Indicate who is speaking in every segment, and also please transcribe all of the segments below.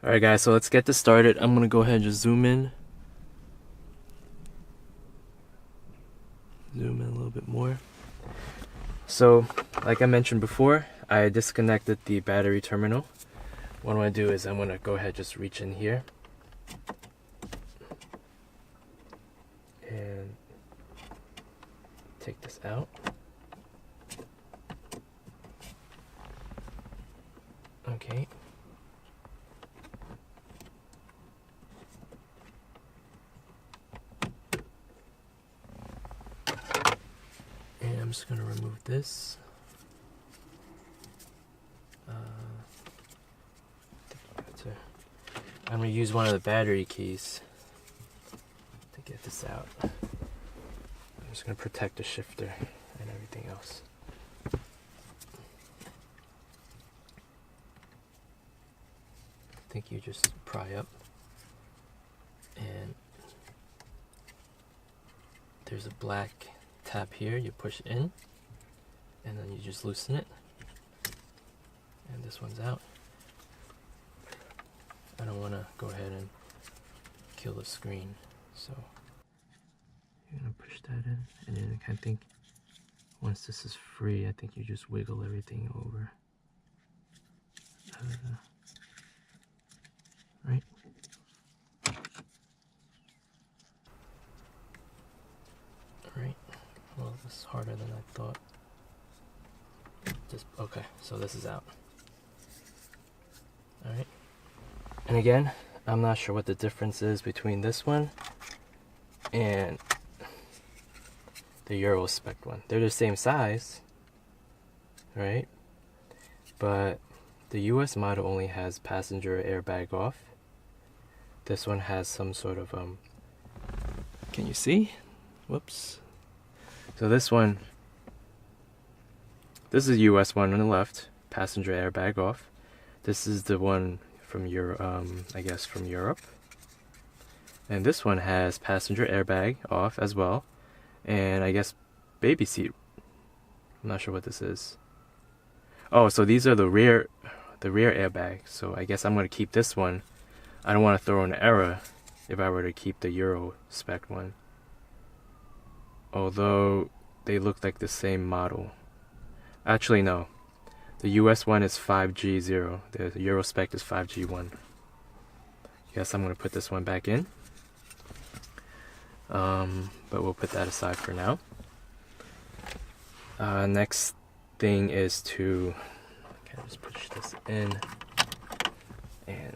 Speaker 1: Alright guys, so let's get this started. I'm gonna go ahead and just zoom in. Zoom in a little bit more. So, like I mentioned before, I disconnected the battery terminal. What I'm gonna do is I'm gonna go ahead and just reach in here. And take this out. Okay. And I'm just going to remove this. I'm going to use one of the battery keys to get this out. I'm just going to protect the shifter and everything else. I think you just pry up and there's a black tab here. You push in and then you just loosen it and this one's out. I don't want to go ahead and kill the screen, so you're going to push that in, and then I think once this is free, I think you just wiggle everything over. Right? Alright, well this is harder than I thought. Okay, so this is out. Alright. And again, I'm not sure what the difference is between this one and the Euro spec one. They're the same size, right? But the US model only has passenger airbag off. This one has some sort of, can you see? Whoops. So this one, this is the US one on the left, passenger airbag off. This is the one from I guess from Europe, and this one has passenger airbag off as well, and I guess baby seat. I'm not sure what this is. Oh, so these are the rear airbag. So I guess I'm going to keep this one. I don't want to throw an error if I were to keep the Euro spec one, although they look like the same model. Actually no, the US one is 5G0. The Euro spec is 5G1. Guess I'm going to put this one back in. But we'll put that aside for now. Next thing is to just push this in. And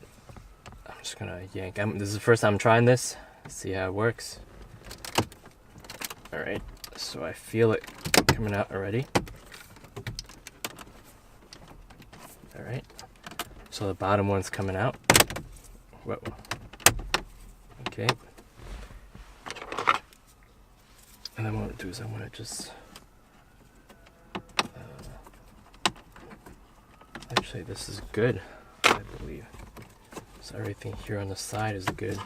Speaker 1: I'm just going to yank. This is the first time I'm trying this. Let's see how it works. Alright, so I feel it coming out already. Alright, so the bottom one's coming out. Whoa. Okay. And then what I'm going to do is I'm going to just... actually, this is good, I believe. So everything here on the side is good.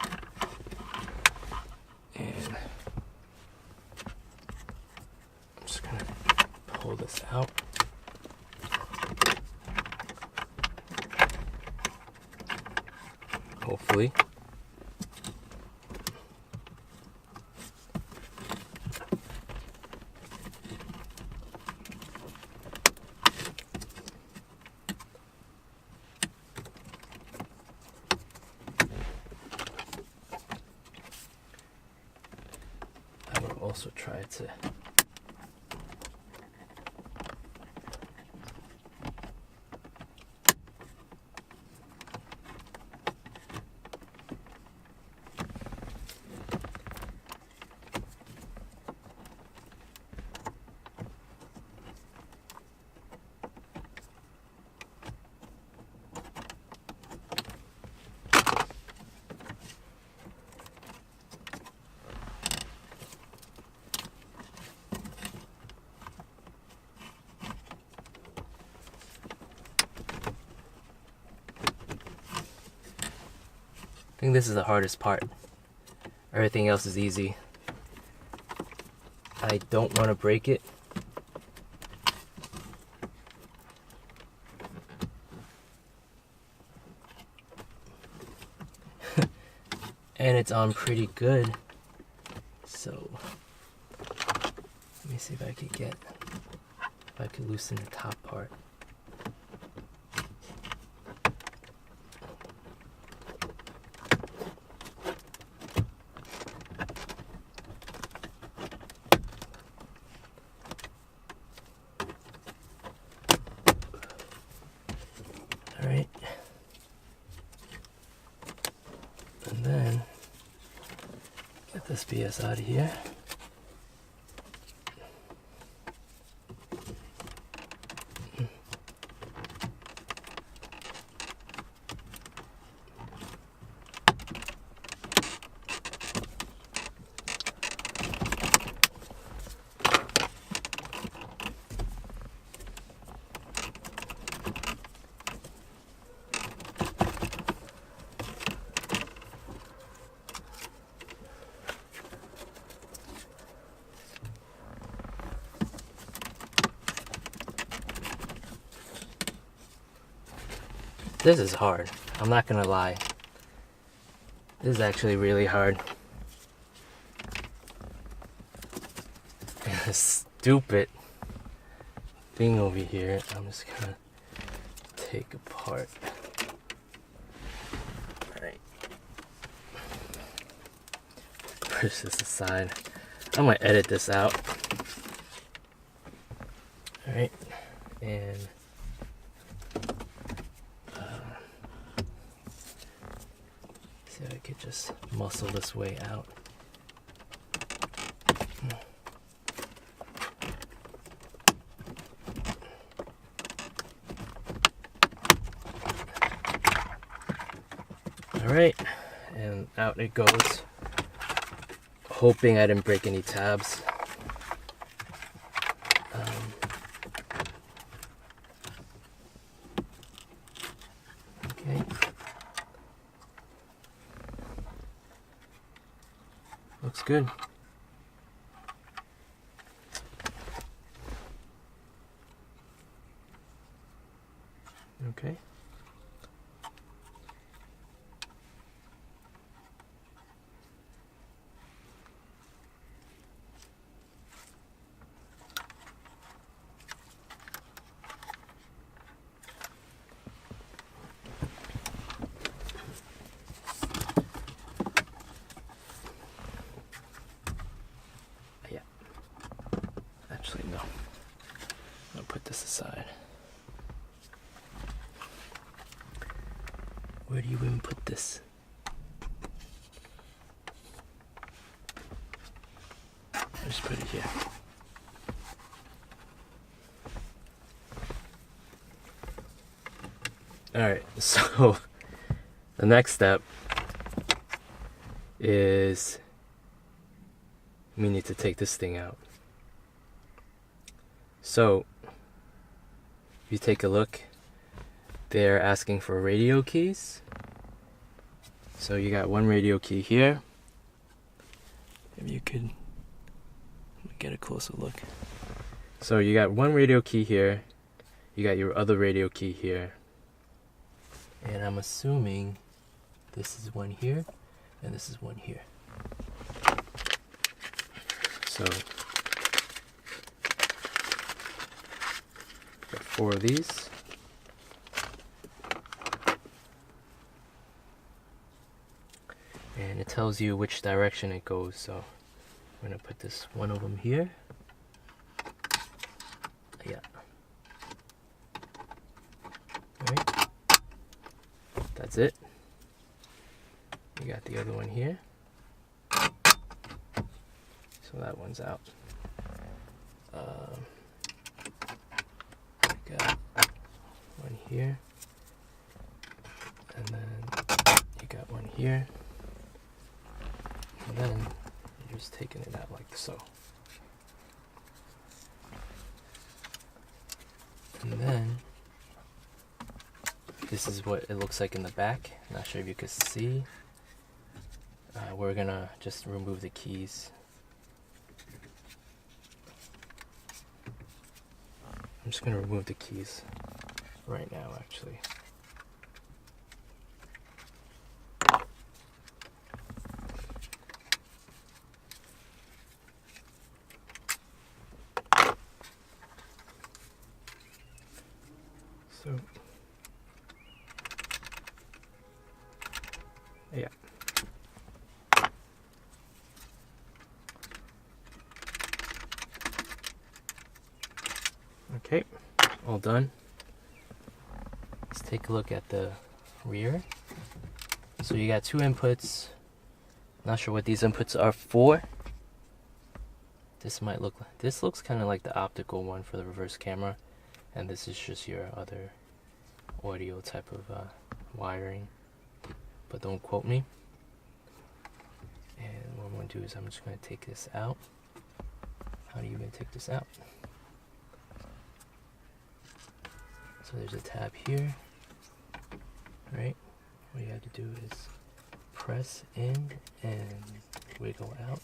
Speaker 1: And I'm just going to pull this out. Hopefully. I will also try to I think this is the hardest part. Everything else is easy. I don't want to break it. and it's on pretty good. So let me see if I could loosen the top part. All right. And then get this BS out of here. This is hard. I'm not gonna lie. This is actually really hard. And this stupid thing over here, I'm just gonna take apart. Alright. Push this aside. I'm gonna edit this out. Alright. And see if I could just muscle this way out. Alright, and out it goes. Hoping I didn't break any tabs. Okay. Looks good. Okay. Yeah. Actually, no. I'll put this aside. Where do you even put this? Just put it here. Alright, so the next step is we need to take this thing out. So if you take a look, they're asking for radio keys. So you got one radio key here. Maybe you could get a closer look. So you got one radio key here. You got your other radio key here. And I'm assuming this is one here and this is one here. So got 4 of these. And it tells you which direction it goes. So I'm gonna put this one of them here. Yeah. Alright. That's it. You got the other one here. So that one's out. Got one here. And then you got one here. And then you're just taking it out like so. And then this is what it looks like in the back. Not sure if you could see. We're gonna just remove the keys. I'm just gonna remove the keys right now, actually. So yeah. Okay, all done. Let's take a look at the rear. So you got two inputs. Not sure what these inputs are for. This might look like, this looks kind of like the optical one for the reverse camera, and this is just your other audio type of wiring, but don't quote me. And what I'm going to do is I'm just going to take this out. How do you even take this out? So there's a tab here, right? What you have to do is press in and wiggle out.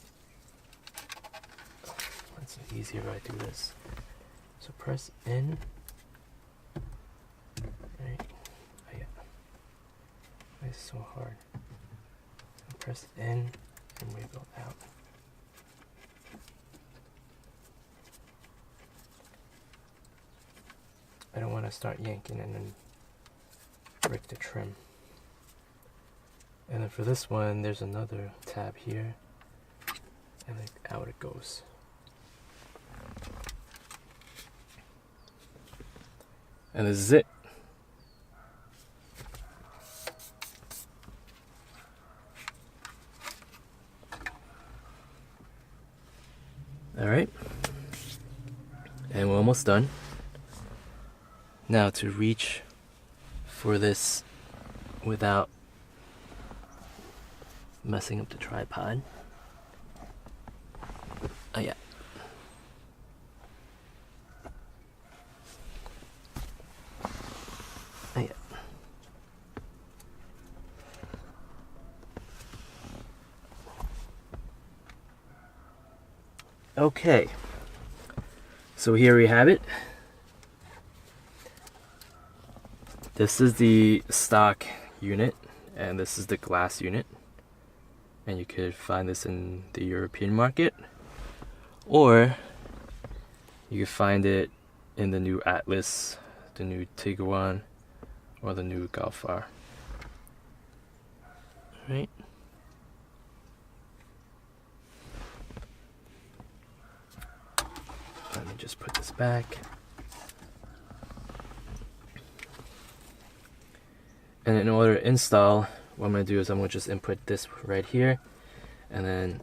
Speaker 1: It's easier if I do this. So press in. Right. Oh, yeah. It's so hard. So press in and wiggle out. I don't want to start yanking and then break the trim. And then for this one, there's another tab here, and then out it goes. And this is it. All right, and we're almost done. Now to reach for this without messing up the tripod. Oh yeah. Oh yeah. Okay. So here we have it. This is the stock unit, and this is the glass unit. And you could find this in the European market, or you could find it in the new Atlas, the new Tiguan, or the new Golf R. Right? Let me just put this back. And in order to install, what I'm going to do is I'm going to just input this right here, and then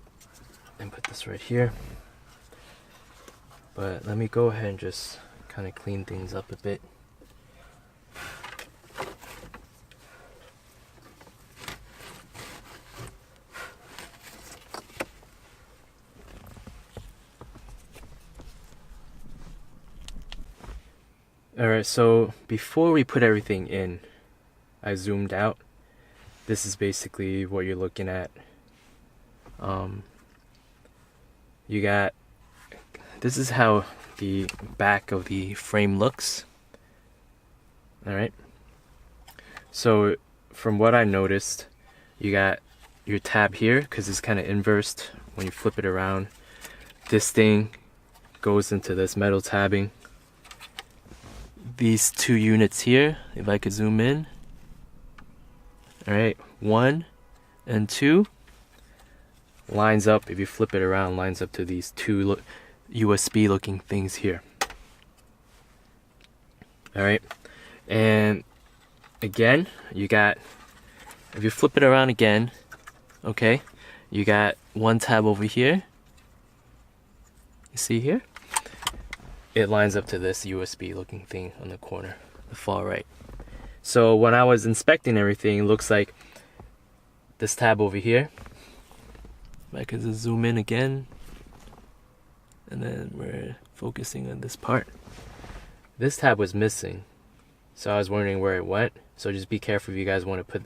Speaker 1: input this right here. But let me go ahead and just kind of clean things up a bit. Alright, so before we put everything in, I zoomed out. This is basically what you're looking at. You got, this is how the back of the frame looks. Alright, so from what I noticed, you got your tab here, because it's kind of inversed when you flip it around. This thing goes into this metal tabbing. These two units here, if I could zoom in. Alright, 1 and 2 lines up, if you flip it around, lines up to these two USB looking things here. Alright, and again, you got, if you flip it around again, okay, you got one tab over here. You see here? It lines up to this USB looking thing on the corner, the far right. So when I was inspecting everything, it looks like this tab over here, I can just zoom in again, and then we're focusing on this part. This tab was missing, so I was wondering where it went. So just be careful if you guys want to put,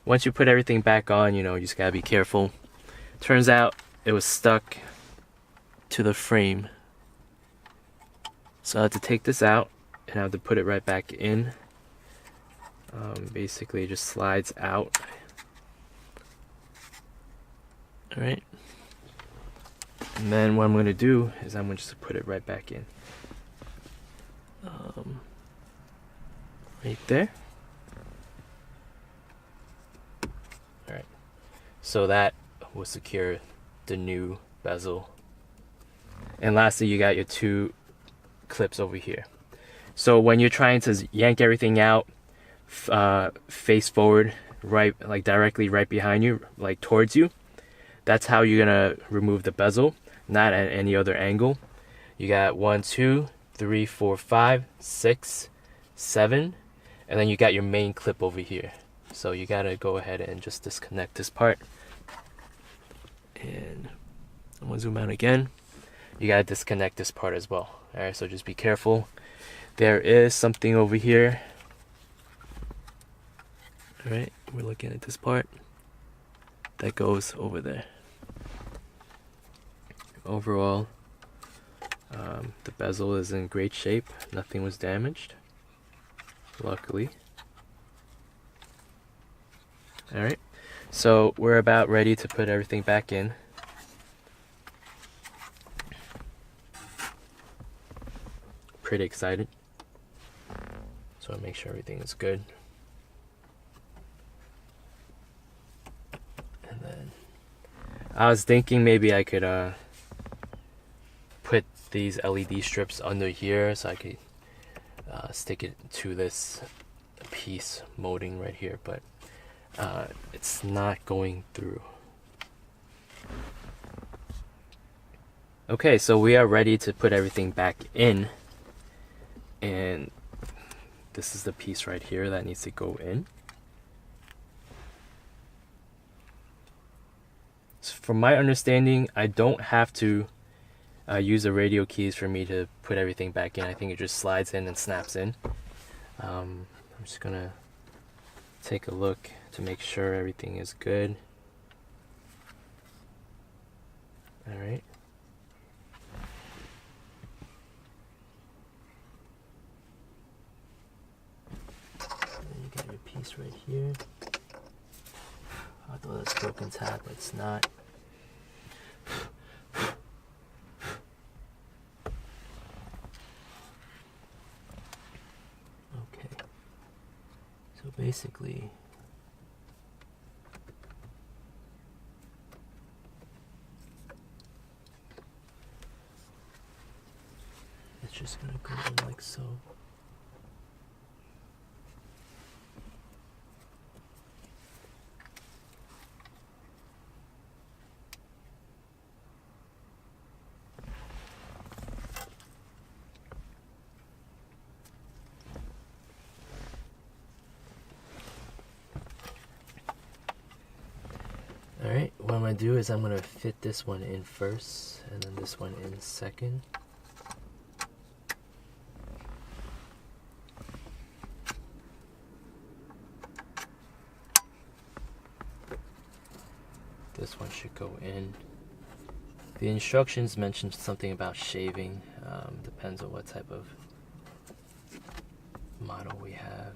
Speaker 1: once you put everything back on, you know, you just gotta be careful. Turns out it was stuck to the frame. So I had to take this out and I have to put it right back in. Basically it just slides out. Alright. And then what I'm going to do is I'm going to just put it right back in. right there. Alright, so that will secure the new bezel. And lastly, you got your 2 clips over here. So when you're trying to yank everything out, face forward, right, like directly right behind you, like towards you, that's how you're gonna remove the bezel, not at any other angle. You got 1, 2, 3, 4, 5, 6, 7, and then you got your main clip over here. So you gotta go ahead and just disconnect this part. And I'm gonna zoom out again. You gotta disconnect this part as well. Alright, so just be careful. There is something over here. Alright, we're looking at this part that goes over there. Overall, the bezel is in great shape. Nothing was damaged, luckily. Alright, so we're about ready to put everything back in. Pretty excited. So I make sure everything is good. And then I was thinking maybe I could put these LED strips under here so I could stick it to this piece molding right here, but it's not going through. Okay, so we are ready to put everything back in, and this is the piece right here that needs to go in. So from my understanding, I don't have to use the radio keys for me to put everything back in. I think it just slides in and snaps in. I'm just gonna take a look to make sure everything is good. Alright. You got your piece right here. I thought that's broken tab, but it's not. Okay. So basically, it's just gonna go in like so. Alright, what I'm going to do is I'm going to fit this one in first and then this one in second. This one should go in. The instructions mentioned something about shaving. Depends on what type of model we have.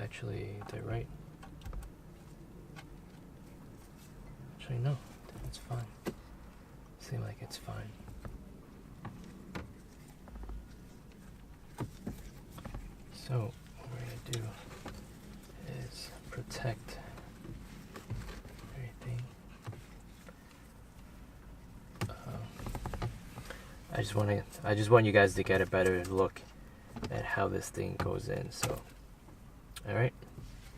Speaker 1: Actually, they're right. Actually, no, it's fine. Seems like it's fine. So, what we're gonna do is protect everything. I just want you guys to get a better look at how this thing goes in. So. Alright,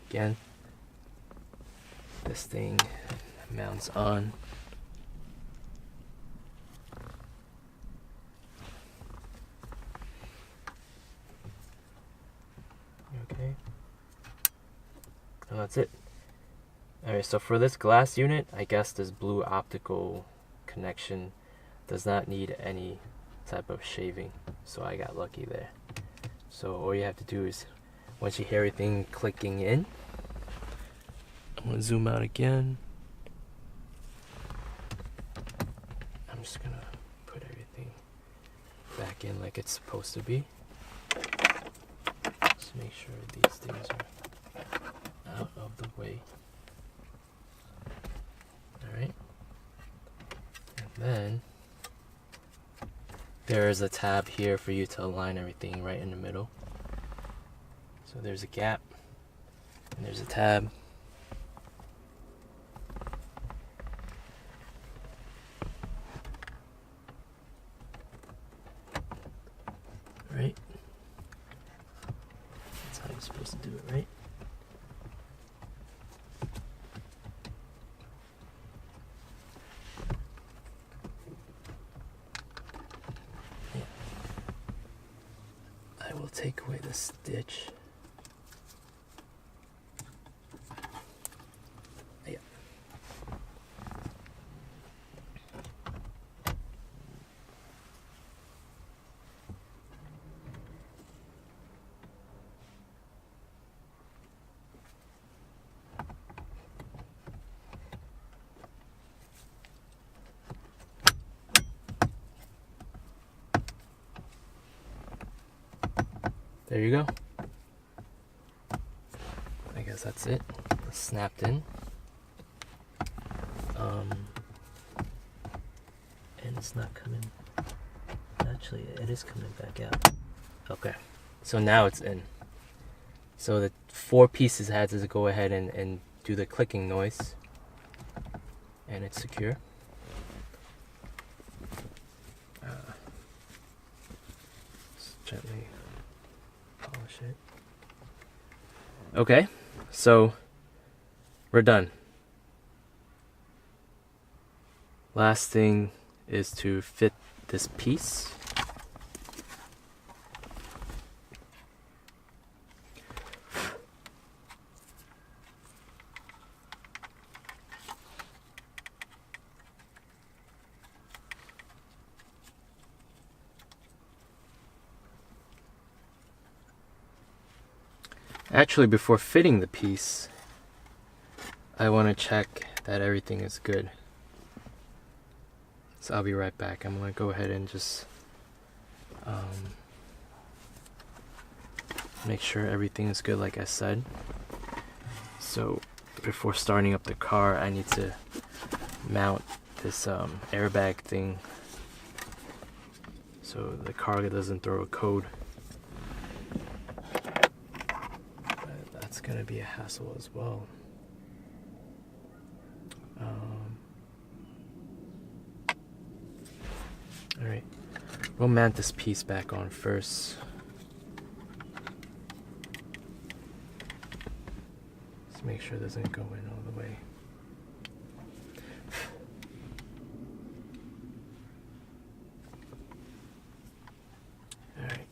Speaker 1: again, this thing mounts on. Okay, and that's it. Alright, so for this glass unit, I guess this blue optical connection does not need any type of shaving, so I got lucky there. So all you have to do is, once you hear everything clicking in, I'm going to zoom out again. I'm just going to put everything back in like it's supposed to be. Just make sure these things are out of the way. Alright. And then, there is a tab here for you to align everything right in the middle. So there's a gap and there's a tab. Right? That's how you're supposed to do it, right? Yeah. I will take away the stitch. Yeah. There you go. I guess that's it. It's snapped in. And it's not coming. Actually, it is coming back out. Okay. So now it's in. So the 4 pieces had to go ahead and do the clicking noise. And it's secure. Just gently polish it. Okay, so we're done. Last thing is to fit this piece. Actually, before fitting the piece, I want to check that everything is good. So I'll be right back. I'm going to go ahead and just make sure everything is good like I said. So before starting up the car, I need to mount this airbag thing so the car doesn't throw a code. That's going to be a hassle as well. Alright, we'll mount this piece back on first. Let's make sure it doesn't go in all the way. Alright.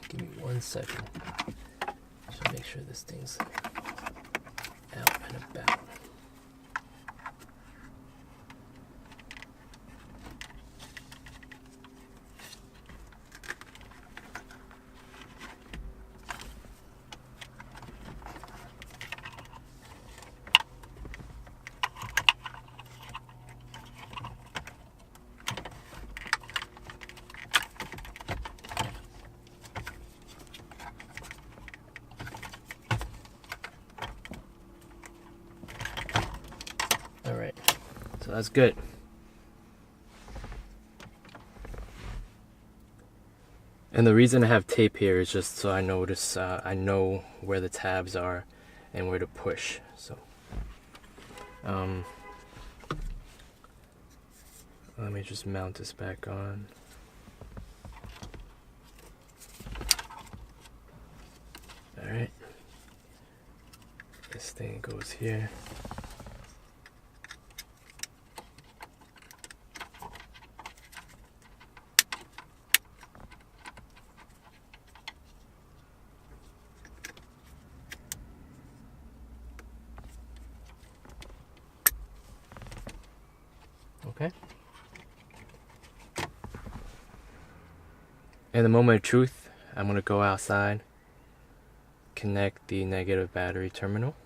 Speaker 1: Give me 1 second. Just make sure this thing's out and about. Alright, so that's good. And the reason I have tape here is just so I know where the tabs are and where to push. So let me just mount this back on. Alright, this thing goes here. Okay. In the moment of truth, I'm gonna go outside connect the negative battery terminal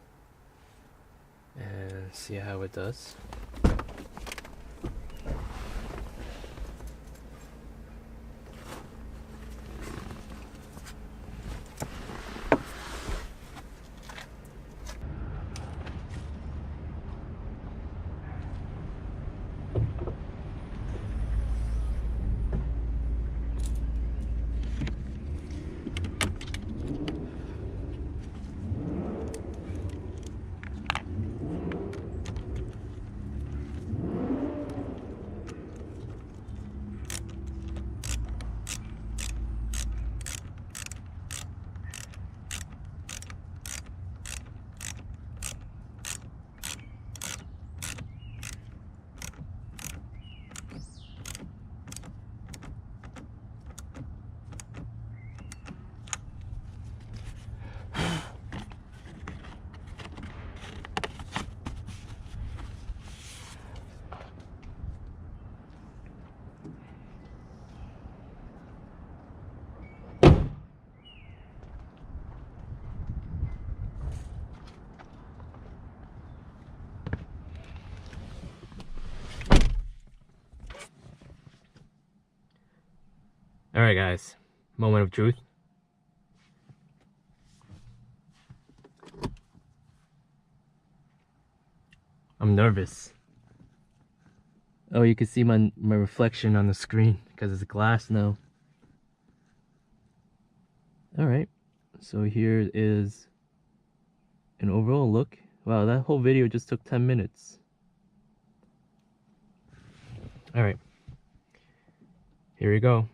Speaker 1: and see how it does. Alright guys, moment of truth. I'm nervous. Oh, you can see my reflection on the screen because it's glass now. Alright, so here is an overall look. Wow, that whole video just took 10 minutes. Alright, here we go.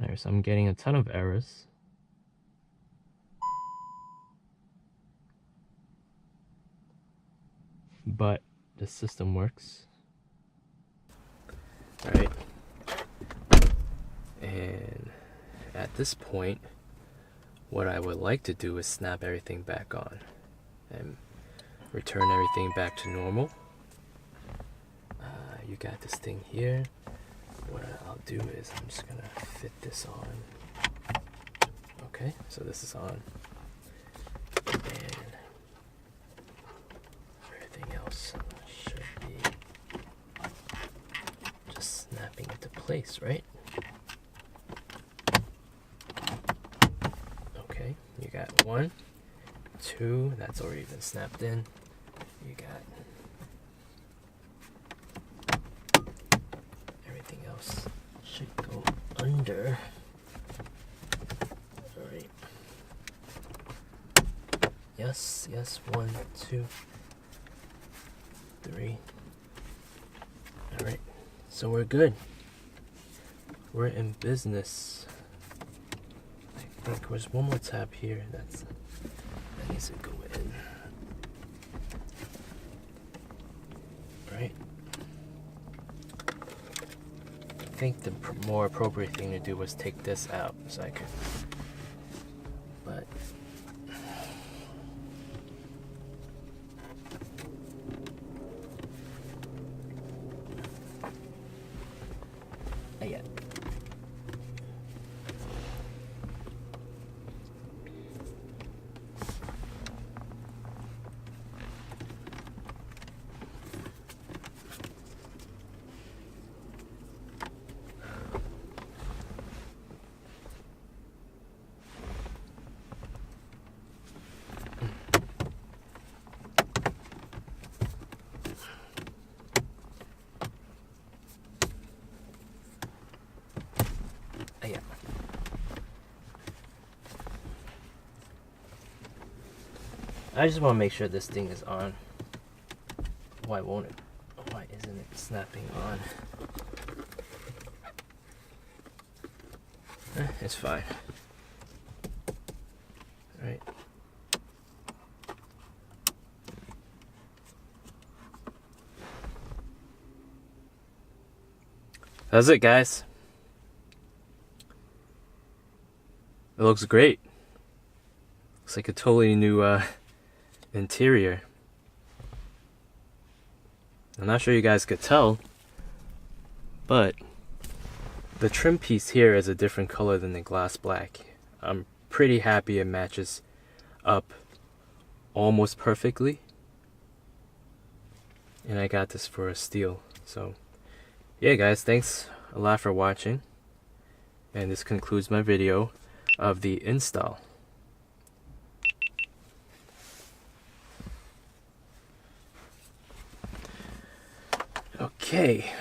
Speaker 1: There, so I'm getting a ton of errors. But the system works. Alright. And at this point, what I would like to do is snap everything back on and return everything back to normal. You got this thing here. What I'll do is I'm just gonna fit this on. Okay, so this is on. And everything else should be just snapping into place, right? Okay, you got 1, 2, that's already been snapped in. You got everything else should go under. Alright. Yes, 1, 2, 3. Alright, so we're good. We're in business. I think there's one more tab here that needs to go in. Right? I think the more appropriate thing to do was take this out so I could, but yeah. I just want to make sure this thing is on. Why won't it? Why isn't it snapping on? It's fine. Alright. That's it, guys. It looks great. Looks like a totally new interior. I'm not sure you guys could tell, but the trim piece here is a different color than the glass black. I'm pretty happy it matches up almost perfectly. And I got this for a steal. So yeah guys, thanks a lot for watching. And this concludes my video of the install. Okay.